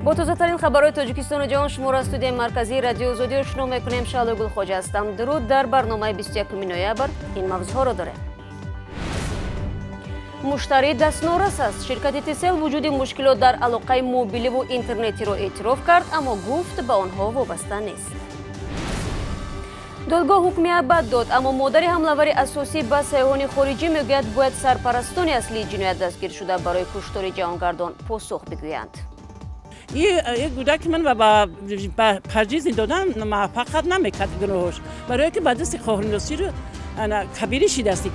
با تازه‌ترین خبرهای تاجیکستان و جهان شما را از استودیوی مرکزی رادیو آزادی آشنا می‌کنیم. شعله گلخواجه هستم. درود. در برنامه 21 نوامبر این موضوعها را داریم. مشتری دستنورس است. شرکت تیسل وجود مشکلات در علاقه موبیلی و اینترنتی را اعتراف کرد، اما گفت به آنها وابسته نیست. دادگاه حکم ابد داد، اما مادر حمله‌آور اساسی به سیاحان خارجی میگوید باید سرپرستان اصلی جنایت دستگیر شده برای کشتار جهانگردان پاسخ بگویند. این کودک من با پرجیز دادن موفقیت نمیکرد گناهش، برای که بعد از خواهرناسی رو کبیری شده است.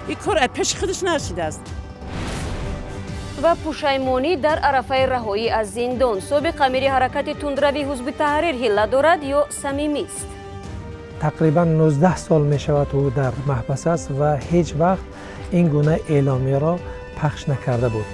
این کار پیش خودش نشده است. و پشیمانی در عرفه رهایی از زندان. سابق امیر حرکت تندروی حزب تحریر حیله دارد یا صمیمی است؟ تقریبا 19 سال می شود او در محبس است و هیچ وقت این گونه اعلامیه را پخش نکرده بود.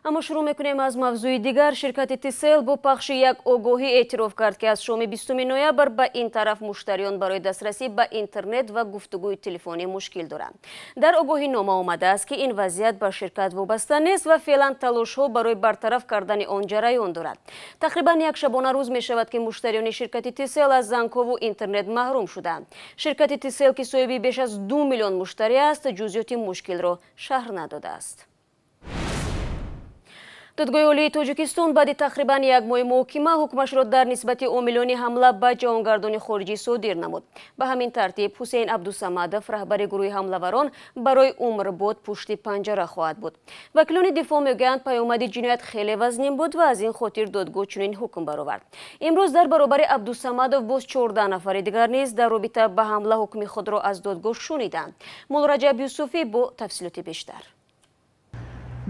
اما شروع میکنیم از موضوع دیگر. شرکت تیسل با پخش یک آگاهی اعتراف کرد که از شام 20 نوامبر به این طرف مشتریان برای دسترسی به اینترنت و گفتگوی تلفنی مشکل دارند. در آگاهی نامه آمده است که این وضعیت به شرکت وابسته نیست و فعلا تلاش ها برای برطرف کردن آن جریان دارد. تقریبا یک شبانه روز می شود که مشتریان شرکت تیسل از زنگ‌ها و اینترنت محروم شدند. شرکت تیسل که صاحب بیش از 2 میلیون مشتری است، جزئیات مشکل را شرح نداده است. دادگاه عالی تاجیکستان بعد تقریبا یک ماه محاکمه حکمش را در نسبت عاملان حمله به جهانگردان خارجی صادر نمود. به همین ترتیب حسین عبدالصمدov رهبر گروه حمله‌آوران برای عمرباد پشت پنجره خواهد بود. وکیلان دفاع میگویند پیامد جنایت خیلی وزنین بود و از این خاطر دادگاه چنین حکم برآورد. امروز در برابر عبدالصمدov باز 14 نفر دیگر نیز در رابطه به حمله حکم خود را از دادگاه شنیدند. مولا رجب یوسفی با تفصیلات بیشتر.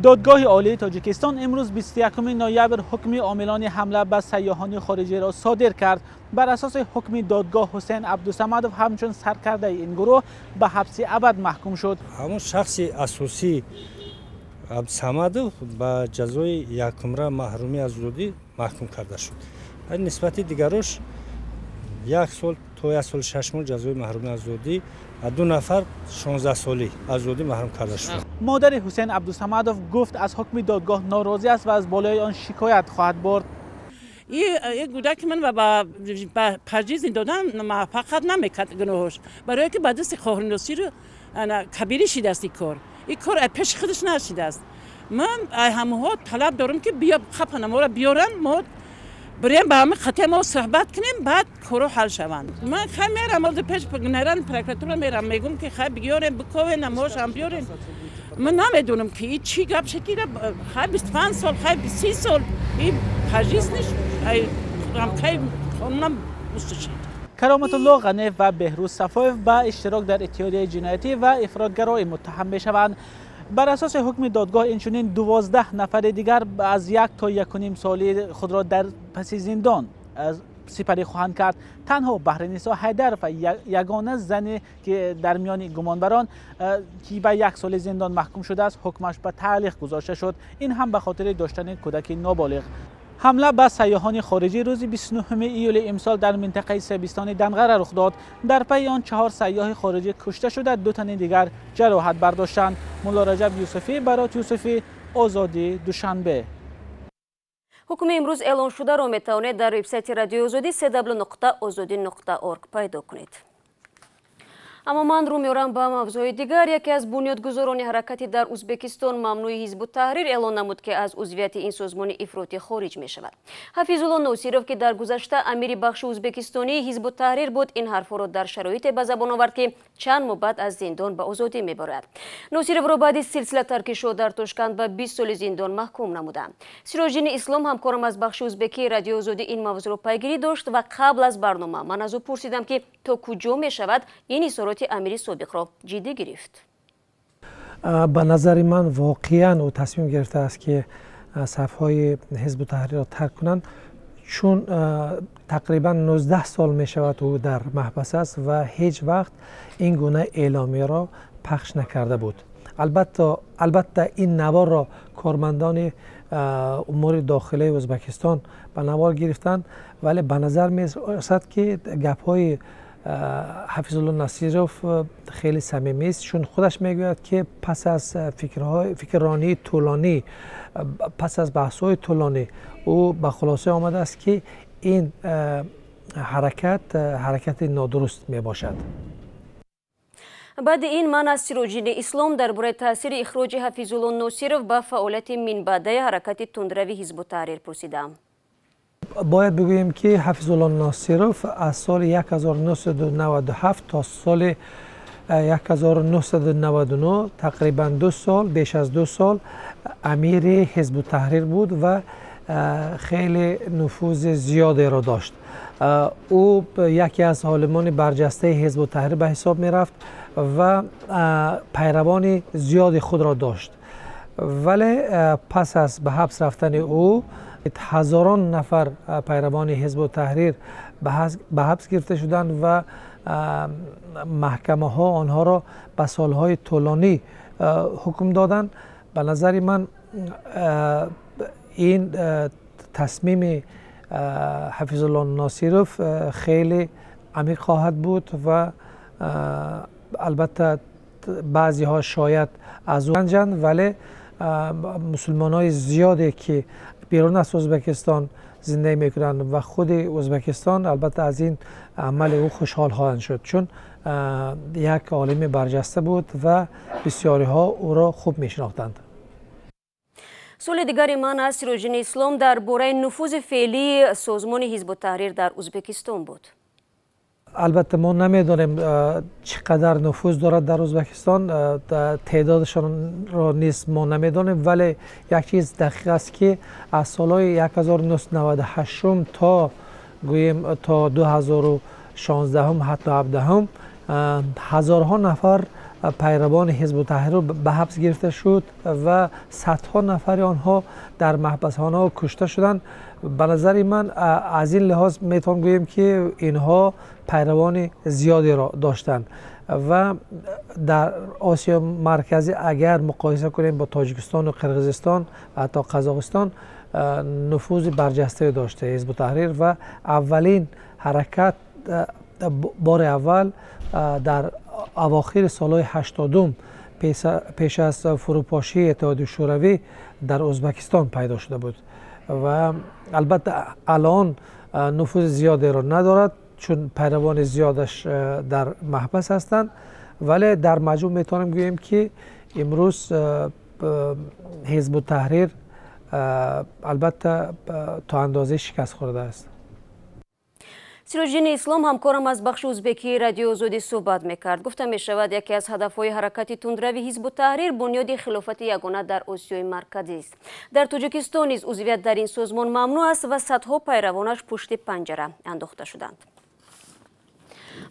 دادگاه عالی تاجیکستان امروز 21 نوامبر حکم عاملان حمله به سیاحان خارجی را صادر کرد. بر اساس حکم دادگاه حسین عبدالصمدov همچون سرکرده این گروه به حبس ابد محکوم شد. همون شخص اساسی عبدالصمدov به جزای 1 عمر محرومی از آزادی محکوم کرده شد. نسبت دیگرش 1 سال تا 1 سال 6 ماه جزای محرومی از آزادی، 2 نفر 16 سالی از آزادی محروم کرده شد. مادر حسین عبدالصمدov گفت از حکم دادگاه ناراضی است و از بالای آن شکایت خواهد برد. این کودک من با پرجیز دادن موفقیت نمیکرد گناهش، برای که بعد از خواهرناسی رو کبیری شده است. این کار پیش خودش نشده است. من همه طلب دارم که بیا خپن ما را بیارن، ما بریم با همه خطه ما صحبت کنیم، بعد کارو حل شوند. من خیلی میرم از پیش پگنران پرکراتور میرم، میگم که خیلی بیاریم بکوین نماش هم بیاریم. من نمیدونم که این چی گپ شکیره. خیلی 25 سال، خیلی 30 سال این پرجیز نیست. هم خیلی خونم مستشید. کرامت الله غنی و بهروز صفایف به اشتراک در اتحادیه جنایتی و افراطگرایی متهم میشوند. بر اساس حکم دادگاه اینچنین 12 نفر دیگر از 1 تا 1.5 سالی خود را در پس زندان سپری خواهند کرد. تنها بهرنیسا حیدر و یگانه زنی که در میان گمانبران که به 1 سال زندان محکوم شده است، حکمش به تعلیق گذاشته شد. این هم به خاطر داشتن کودک نابالغ. حمله به سیاحان خارجی روز 29 ایول امسال در منطقه سیبستان دنغره رخ داد. در پی آن 4 سیاح خارجی کشته شده، 2 تن دیگر جراحت برداشتند. مولا رجب یوسفی، برات یوسفی، آزادی، دوشنبه. حکم امروز اعلان شده را میتوانید در وبسایت رادیو آزادی www.azadi.org پیدا کنید. اما من رو میارم به موضوع دیگر. یکی از بنیادگذاران حرکتی در ازبکستان ممنوع حزب التحریر اعلان نمود که از عضویت این سازمان افراطی خارج می شود. حفیظ الله ناصرov که در گذشته امیر بخش ازبکستانی حزب التحریر بود، این حرف را در شرایط به زبان آورد که چند ماه بعد از زندان به آزادی میبرد. ناصرov را بعد از سلسله ترکشو در تاشکند به 20 سال زندان محکوم نمودند. سراجدین اسلام همکارم از بخش ازبکی رادیو آزادی این موضوع را پیگیری داشت و قبل از برنامه من از او پرسیدم که تا کجا می شود این اظهارات امیر سابق را جدی گرفت. به نظر من واقعا او تصمیم گرفته است که صفهای حزب التحریر را ترک کنند، چون تقریبا 19 سال می شود او در محبس است و هیچ وقت این گونه اعلامیه را پخش نکرده بود. البته این نوار را کارمندان امور داخلی ازبکستان به نوار گرفتند، ولی به نظر می رسد که گپ های حفیظ الله ناصروف خیلی صمیمی است، چون خودش میگوید که پس از فکرانی طولانی، پس از بحث‌های طولانی، او به خلاصه آمده است که این حرکت نادرست می باشد. بعد این من از سیروجین اسلام درباره تاثیر اخراج حفیظ الله ناصروف به فعالیت منبعده حرکت تندروی حزب التحریر پرسیدم. باید بگوییم که حفیظ الله ناصروف از سال 1997 تا سال 1999 تقریبا 2 سال، بیش از 2 سال امیر حزب التحریر بود و خیلی نفوذ زیادی را داشت. او یکی از عالمان برجسته حزب التحریر به حساب می رفت و پیروان زیادی خود را داشت، ولی پس از به حبس رفتن او هزاران نفر پیروان حزب التحریر به حبس گرفته شدند و محکمه ها آنها را به سالهای طولانی حکم دادند. به نظر من این تصمیم حفیظ الله ناصروف خیلی عمیق خواهد بود و البته بعضی ها شاید از او رنجند، ولی مسلمان های زیادی که بیرون از ازبکستان زندگی میکنند و خود ازبکستان البته از این عمل او خوشحال خواهند شد، چون یک عالم برجسته بود و بسیاری ها او را خوب میشناختند. سوال دیگری من از سیروجین اسلام درباره نفوذ فعلی سازمان حزب التحریر در ازبکستان بود. البته ما نمیدانیم چقدر نفوذ دارد در ازبکستان، تعدادشان را نیز ما نمیدانیم، ولی یک چیز دقیق است که از سالهای 1998 تا گوییم تا 2016 حتی 17 هزارها نفر پیروان حزب التحریر به حبس گرفته شد و صدها نفر آنها در محبسخانه کشته شدند. به نظر من از این لحاظ میتونم گویم که اینها پیروان زیادی را داشتند و در آسیا مرکزی اگر مقایسه کنیم با تاجیکستان و قرقیزستان و حتی قزاقستان نفوذ برجسته داشته حزب التحریر و اولین حرکت بار اول در اواخر سالهای 80 پیش از فروپاشی اتحادیه شوروی در ازبکستان پیدا شده بود و البته الان نفوذ زیادی را ندارد چون پیروان زیادش در محبس هستند، ولی در مجموع میتونیم گوییم که امروز حزب التحریر البته تا اندازه شکست خورده است. سیروجین اسلام همکارم از بخش ازبکی رادیو آزادی صحبت میکرد. گفته میشود یکی از هدفهای حرکت تندروی حزب التحریر بنیاد خلافت یگانه در آسیای مرکزی است. در تاجیکستان نیز عضویت در این سازمان ممنوع است و صدها پیروانش پشت پنجره انداخته شدند.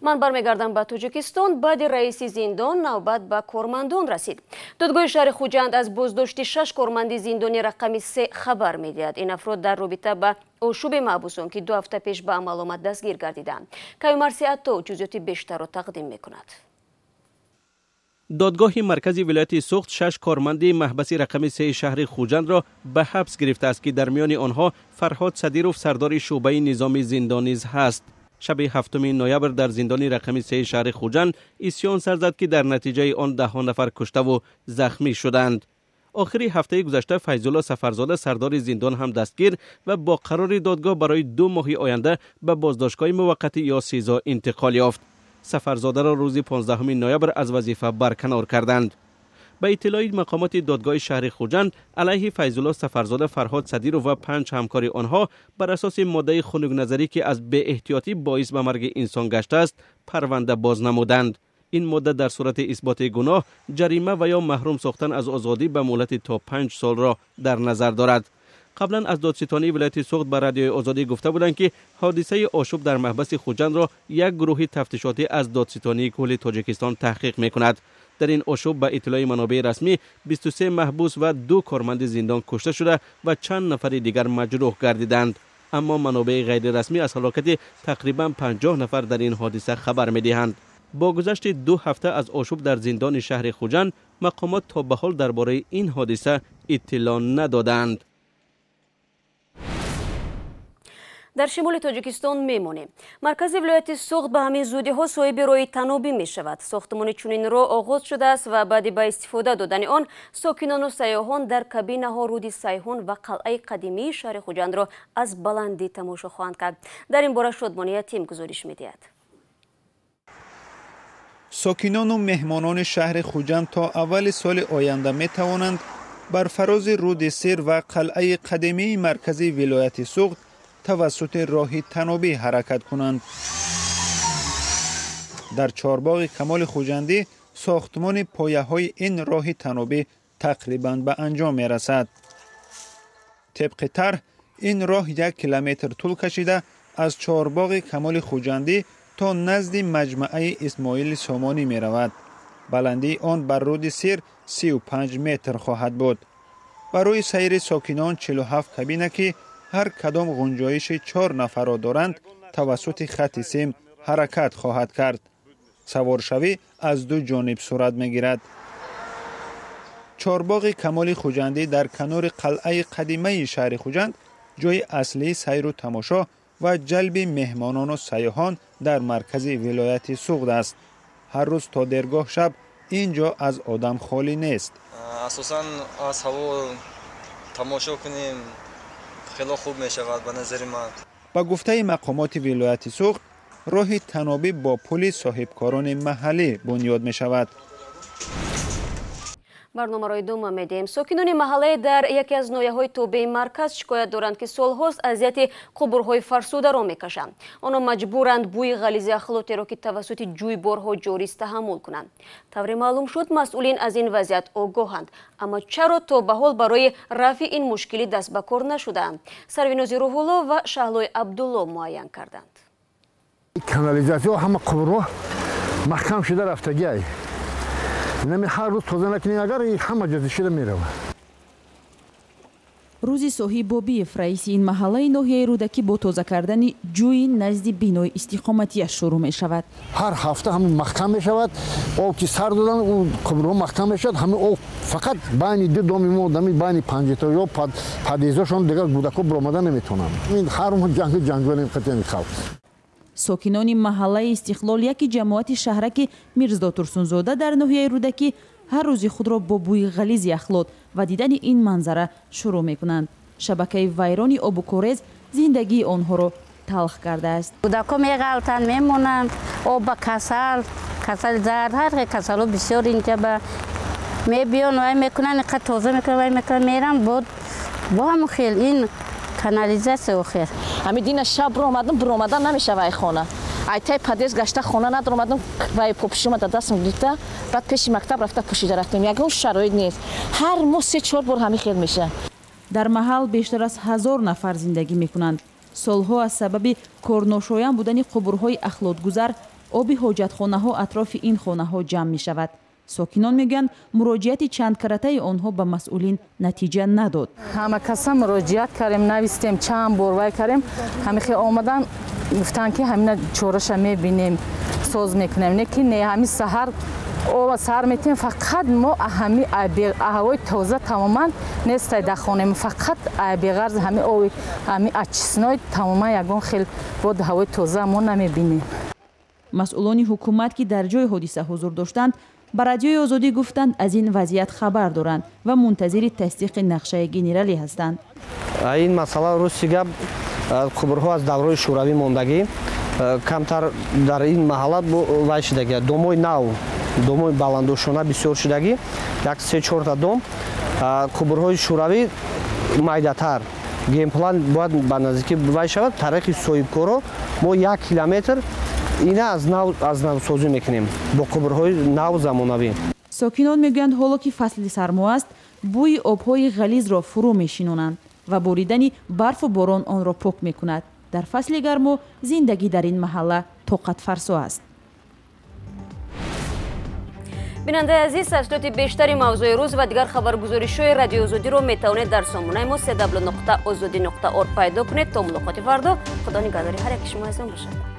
من برمیگردم به تاجیکستان. بعد رئیس زندان نوبت به کارمندان رسید. دادگاه شهر خوجند از بازداشت 6 کارمند زندانی رقم 3 خبر میدهد. این افراد در رابطه با آشوب محبوسان که 2 هفته پیش به عمل آمد دستگیر گردیدند. کیومرثی عطا جزئیات بیشتر را تقدیم میکند. دادگاه مرکزی ولایت سوخت 6 کارمند محبسی رقم 3 شهر خوجند را به حبس گرفته است که در میان آنها فرهاد صدیروف سردار شعبه نظام زندان نیز هست. شب 7 نوامبر در زندان رقم 3 شهر خوجند عصیان سر زد که در نتیجه آن 10 نفر کشته و زخمی شدند. آخری هفته گذشته فیض‌الله سفرزاده سردار زندان هم دستگیر و با قرار دادگاه برای 2 ماه آینده به بازداشتگاه موقتی یا سیزا انتقال یافت. سفرزاده را روز 15 نوامبر از وظیفه برکنار کردند. به اطلاع مقامات دادگاه شهر خوجند علیه فیض‌الله سفرزاده فرهاد صدیروف و 5 همکار آنها بر اساس ماده خنک که از بی احتیاطی باعث به مرگ انسان گشته است پرونده باز نمودند. این ماده در صورت اثبات گناه جریمه و یا محروم ساختن از آزادی به مهلت تا 5 سال را در نظر دارد. قبلا از دادستانی ولایت سوخت به رادیو آزادی گفته بودند که حادثه آشوب در محبس خوجند را یک گروه تفتیشاتی از دادستانی کل تاجیکستان تحقیق می‌کند. در این آشوب به اطلاع منابع رسمی 23 محبوس و 2 کارمند زندان کشته شده و چند نفر دیگر مجروح گردیدند. اما منابع غیر رسمی از هلاکت تقریبا 50 نفر در این حادثه خبر می‌دهند. با گذشت 2 هفته از آشوب در زندان شهر خوجند مقامات تا به حال درباره این حادثه اطلاع ندادند. در شمال تاجیکستان میمانیم. مرکز ولایت سوخت به همین زودی ها صاحب راه تنابی می شود. ساختمان چنین راه آغاز شده است و بعد با استفاده دادن آن ساکنان و سیاحان در کابینه ها رود سیحون و قلعه قدیمی شهر خوجند را از بلندی تماشا خواهند کرد. در این باره شادمانی تیم گزارش می‌دهد. ساکنان و مهمانان شهر خوجند تا اول سال آینده می توانند بر فراز رود سیر و قلعه قدیمی مرکزی ولایت سوخت توسط راه تنابی حرکت کنند. در چهارباغ کمال خوجندی ساختمان پایه های این راه تنابی تقریباً به انجام می رسد. طبق طرح این راه 1 کیلومتر طول کشیده از چهارباغ کمال خوجندی تا نزد مجمعه اسماعیل سامانی می رود. بلندی آن بر رود سیر 35 متر خواهد بود. برای سیر ساکنان 47 کابینه که هر کدام گنجایش 4 نفر را دارند توسط خط سیم حرکت خواهد کرد. سوارشوی از دو جانب صورت می گیرد. چهارباغ کمال خوجندی در کنار قلعه قدیمی شهر خوجند جای اصلی سیر و تماشا و جلب مهمانان و سیاحان در مرکز ولایت سوخت است. هر روز تا درگاه شب اینجا از آدم خالی نیست. اساساً از هوا تماشا کنیم خیلی خوب می شود به نظر من. با گفته مقامات ولایت سوخت راه تنابی با پل صاحبکاران محلی بنیاد می شود. برنامه را ادامه میدیم. ساکنان محله در یکی از ناحیه‌های توبه مرکز شکایت دارند که سالهاست اذیت قبرهای فرسوده را میکشند. آنها مجبورند بوی غلیظ اخلاطی را که توسط جویبارها جاری است تحمل کنند. طوری معلوم شد مسئولین از این وضعیت آگاهند، اما چرا تا به حال برای رفع این مشکلی دست به کار نشدند؟ سرویناز روح‌الله و شهلای عبدالله معین کردند. کانالیزاسیون همه قبرها محکم شده رفتگی. نمی هر روز توزه نکنی اگر همه جزی شده می رود. روزی صحیح بابیف رئیس این محله ناحیه رودکی با توزه کردن جوی نزد بینای استقامتیش شروع می شود. هر هفته همین محکم می شود. او که سر دادن اون قبرها محکم می شود. همین او فقط بین دو دومی ما دمی بین پنجتا یا پدیزاشون دیگر بودکو برآمده نمیتونن. این هر اون جنگل این قطعه میخواد. ساکنان محله استقلال یکی جماعت شهرک میرزا ترسونزاده در ناحیه رودکی هر روز خود را با بوی غلیظ اخلاط و دیدن این منظره شروع میکنند. شبکه ویرانی آب و کوریز زندگی آنها را تلخ کرده است. کودکان میغلطند میمونند آب کسل زرد هر کسل بسیار اینجا به میبیان و میکنن اینقدر تازه میکنن میرن بود با هم خیلی این کانالیزاسیون خیر. همین دین شب رو آمدن نمیشه وای خونه. ایتای پدیز گشته خونه ندارم اومدم وای پوپشم دستم گرفته بعد پیش مکتب رفته پوشیده رفتیم. یگون شرایط نیست. هر ماه 3-4 بار همین خیل میشه. در محل بیشتر از 1000 نفر زندگی میکنند. سالها از سبب کارناشایان بودن قبرهای اخلاطگذر آب حاجتخانه ها اطراف این خانه ها جمع می شود. ساکنان میگن مراجعت چند کرته آنها به مسئولین نتیجه نداد. همه کسا مراجعت کردیم، نوشتیم، چند بار وای کردیم، همه خیلی آمدن گفتن که همین چورش میبینیم ساز میکنیم نه که نه همین سحر او سحر میتیم فقط ما همین هوای تازه تماما نیست در خانه، فقط بغرض همین او همین اچسنای تماما یگان خیلی بود هوای تازه ما نمیبینیم. مسئولان حکومت که در جای حادثه حضور داشتند به رادیوی آزادی گفتند از این وضعیت خبر دارند و منتظر تصدیق نقشه گنرالی هستند. این مسئله روسیه قبرها از دوران شوروی موندگی کمتر در این محله وای شدگی دومای نو دومای بلندوشانه بسیار شدگی یک 3-4 تا دوم قبرهای شوروی майдатар геймплан бояд ба наздикӣ вай шавад. тариқи соҳибкоро мо 1 километр ина аз навсозӣ мекунем бо қубрҳои нав замонавӣ. ساکنان میگویند حالا که فصل سرما است بوی آبهای غلیظ را فرو میشینانند و بریدن برف و باران آن را پاک میکند. در فصل گرما زندگی در این محله طاقت فرسا است. بیننده عزیز، تفصیلات بیشتری موضوع روز و دیگر خبرگزاری‌های رادیو آزادی رو میتوانید در سامانه ما www.azadi.org پیدا کنید. تا ملاقات فردا، خدا نگهداری هر یک شما. باشد.